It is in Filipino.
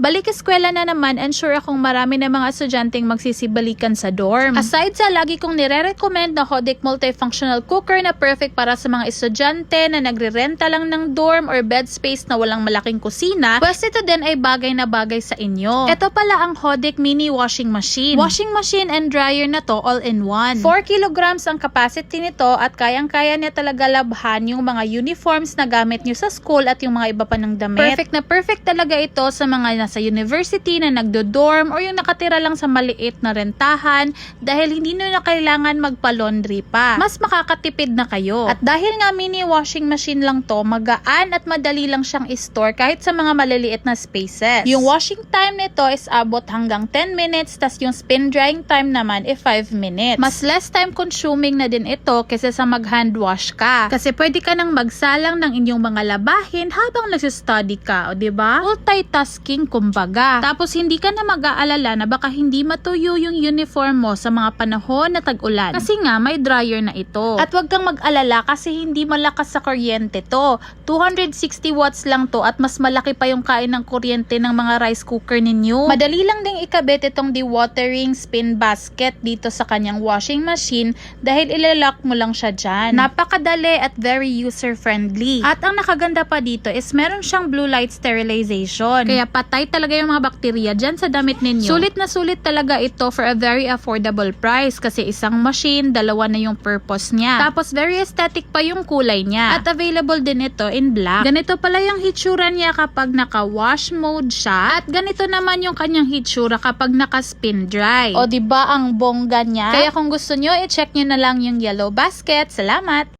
Balik eskwela na naman and sure akong marami na mga estudyanteng magsisibalikan sa dorm. Aside sa lagi kong nire-recommend na Hodic multifunctional cooker na perfect para sa mga estudyante na nagre-renta lang ng dorm or bed space na walang malaking kusina, pwes ito din ay bagay na bagay sa inyo. Ito pala ang Hodic mini washing machine. Washing machine and dryer na to all in one. 4 kilograms ang capacity nito at kayang-kaya niya talaga labhan yung mga uniforms na gamit nyo sa school at yung mga iba pa ng damit. Perfect na perfect talaga ito sa mga sa university na nagdo-dorm or yung nakatira lang sa maliit na rentahan dahil hindi nyo na kailangan magpa-laundry pa. Mas makakatipid na kayo. At dahil nga mini washing machine lang to, magaan at madali lang siyang i-store kahit sa mga maliliit na spaces. Yung washing time nito is abot hanggang 10 minutes tas yung spin drying time naman is 5 minutes. Mas less time consuming na din ito kaysa sa mag-hand wash ka. Kasi pwede ka nang magsalang ng inyong mga labahin habang nagsistudy ka, o diba? Multitasking kumbaga. Tapos hindi ka na mag-aalala na baka hindi matuyo yung uniform mo sa mga panahon na tag-ulan. Kasi nga may dryer na ito. At wag kang mag-alala kasi hindi malakas sa kuryente to. 260 watts lang to at mas malaki pa yung kain ng kuryente ng mga rice cooker ninyo. Madali lang ding ikabit itong dewatering spin basket dito sa kanyang washing machine dahil ilalock mo lang siya dyan. Napakadali at very user-friendly. At ang nakaganda pa dito is meron siyang blue light sterilization. Kaya patay talaga yung mga bakterya dyan sa damit ninyo. Sulit na sulit talaga ito for a very affordable price kasi isang machine, dalawa na yung purpose niya. Tapos very aesthetic pa yung kulay niya. At available din ito in black. Ganito pala yung hitsura niya kapag naka-wash mode siya. At ganito naman yung kanyang hitsura kapag naka-spin dry. O diba ang bongga niya? Kaya kung gusto nyo, i-check nyo na lang yung yellow basket. Salamat!